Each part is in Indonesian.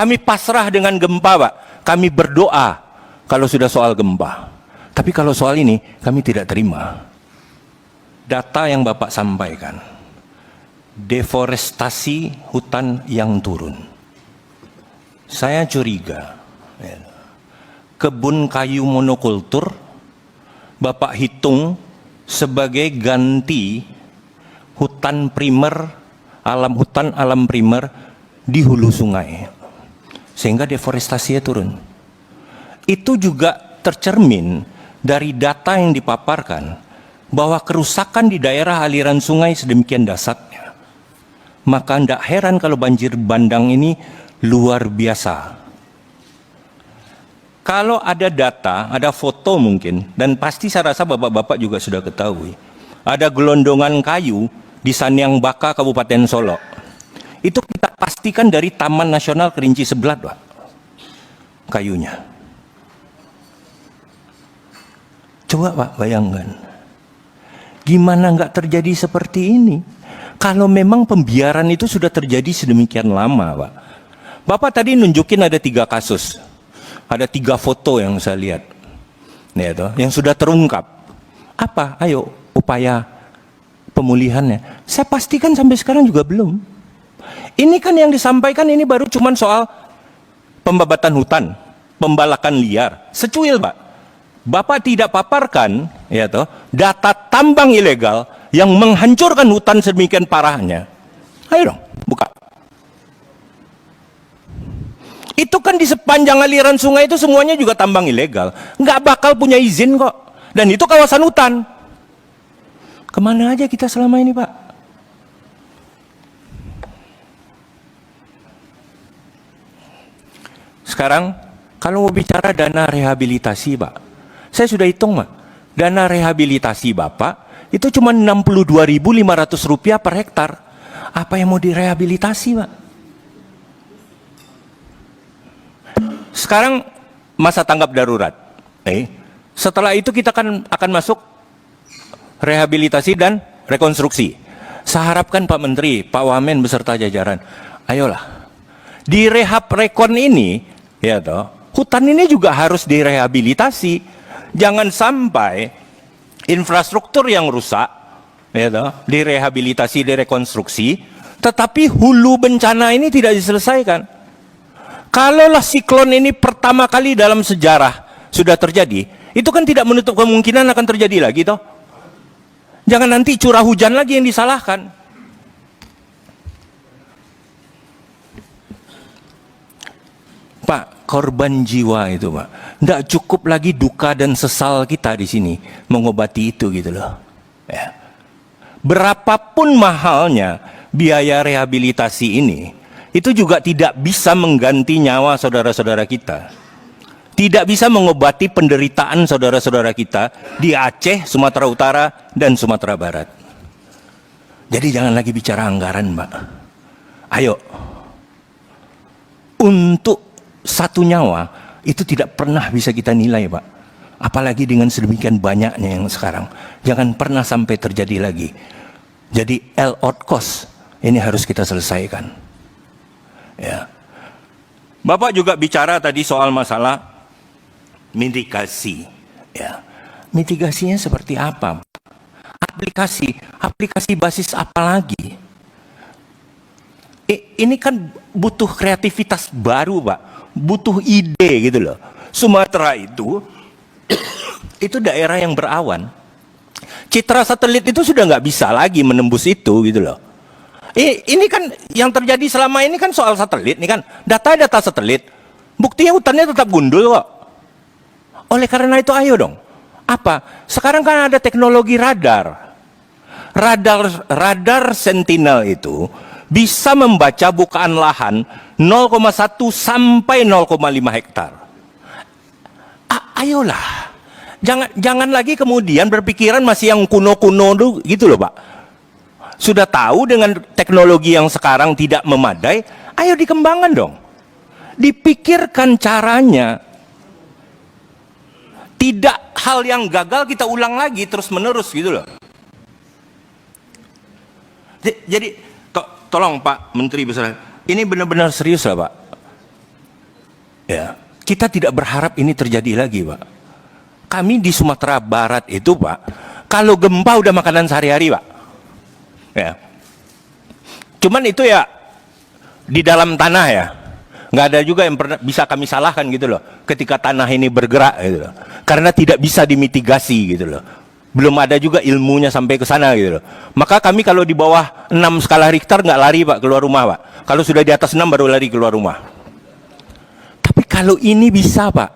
Kami pasrah dengan gempa, Pak. Kami berdoa kalau sudah soal gempa. Tapi kalau soal ini, kami tidak terima. Data yang Bapak sampaikan, deforestasi hutan yang turun. Saya curiga, kebun kayu monokultur, Bapak hitung sebagai ganti hutan primer, hutan alam primer di hulu sungai. Sehingga deforestasinya turun. Itu juga tercermin dari data yang dipaparkan bahwa kerusakan di daerah aliran sungai sedemikian dahsyatnya. Maka tidak heran kalau banjir bandang ini luar biasa. Kalau ada data, ada foto mungkin, dan pasti saya rasa bapak-bapak juga sudah ketahui, ada gelondongan kayu di Sanyang Baka, Kabupaten Solo. Itu kita pastikan dari Taman Nasional Kerinci Sebelat, Pak, kayunya. Coba Pak bayangkan, gimana nggak terjadi seperti ini? Kalau memang pembiaran itu sudah terjadi sedemikian lama, Pak. Bapak tadi nunjukin ada 3 kasus, ada 3 foto yang saya lihat, yang sudah terungkap. Apa? Ayo upaya pemulihannya. Saya pastikan sampai sekarang juga belum. Ini kan yang disampaikan ini baru cuman soal pembabatan hutan, pembalakan liar, secuil, Pak. Bapak tidak paparkan data tambang ilegal yang menghancurkan hutan sedemikian parahnya. Ayo dong, buka. Itu kan di sepanjang aliran sungai itu semuanya juga tambang ilegal. Nggak bakal punya izin kok. Dan itu kawasan hutan. Kemana aja kita selama ini, Pak? Sekarang, kalau mau bicara dana rehabilitasi, Pak, saya sudah hitung, Pak. Dana rehabilitasi Bapak itu cuma Rp62.500 per hektar. Apa yang mau direhabilitasi, Pak? Sekarang masa tanggap darurat. Setelah itu kita akan masuk rehabilitasi dan rekonstruksi. Saya harapkan Pak Menteri, Pak Wamen beserta jajaran, ayolah di rehab rekon ini, hutan ini juga harus direhabilitasi. Jangan sampai infrastruktur yang rusak, direhabilitasi, direkonstruksi, tetapi hulu bencana ini tidak diselesaikan. Kalaulah siklon ini pertama kali dalam sejarah sudah terjadi, itu kan tidak menutup kemungkinan akan terjadi lagi, toh. Jangan nanti curah hujan lagi yang disalahkan. Pak, korban jiwa itu, Pak, tidak cukup lagi duka dan sesal kita di sini mengobati itu, gitu loh. Berapapun mahalnya biaya rehabilitasi ini, itu juga tidak bisa mengganti nyawa saudara-saudara kita. Tidak bisa mengobati penderitaan saudara-saudara kita di Aceh, Sumatera Utara, dan Sumatera Barat. Jadi jangan lagi bicara anggaran, Pak. Ayo, untuk satu nyawa itu tidak pernah bisa kita nilai, Pak. Apalagi dengan sedemikian banyaknya yang sekarang. Jangan pernah sampai terjadi lagi. Jadi all out cost ini harus kita selesaikan. Bapak juga bicara tadi soal masalah mitigasi. Mitigasinya seperti apa? Aplikasi basis apa lagi? Ini kan butuh kreativitas baru, Pak. Butuh ide, gitu loh. Sumatera itu daerah yang berawan. Citra satelit itu sudah nggak bisa lagi menembus itu, gitu loh. Ini kan yang terjadi selama ini kan soal satelit, nih kan data satelit. Buktinya hutannya tetap gundul kok. Oleh karena itu ayo dong. Apa? Sekarang kan ada teknologi radar. Radar Sentinel itu bisa membaca bukaan lahan 0,1 sampai 0,5 hektar. Ayolah. Jangan lagi kemudian berpikiran masih yang kuno-kuno gitu loh, Pak. Sudah tahu dengan teknologi yang sekarang tidak memadai, ayo dikembangkan dong. Dipikirkan caranya. Tidak hal yang gagal kita ulang lagi terus-menerus, gitu loh. Jadi tolong Pak Menteri Besar, ini benar-benar serius lah, Pak. Ya, kita tidak berharap ini terjadi lagi, Pak. Kami di Sumatera Barat itu, Pak, kalau gempa udah makanan sehari-hari, Pak. Ya. Cuman itu ya di dalam tanah ya. Nggak ada juga yang pernah bisa kami salahkan gitu loh ketika tanah ini bergerak gitu loh. Karena tidak bisa dimitigasi gitu loh. Belum ada juga ilmunya sampai ke sana gitu loh. Maka kami kalau di bawah 6 skala Richter nggak lari, Pak, keluar rumah, Pak. Kalau sudah di atas 6 baru lari keluar rumah. Tapi kalau ini bisa, Pak.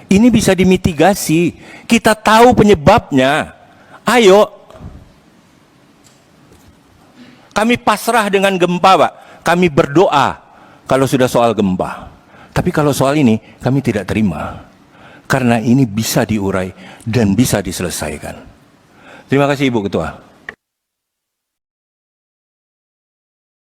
Ini bisa dimitigasi. Kita tahu penyebabnya. Ayo. Kami pasrah dengan gempa, Pak. Kami berdoa kalau sudah soal gempa. Tapi kalau soal ini kami tidak terima. Karena ini bisa diurai dan bisa diselesaikan. Terima kasih Ibu Ketua.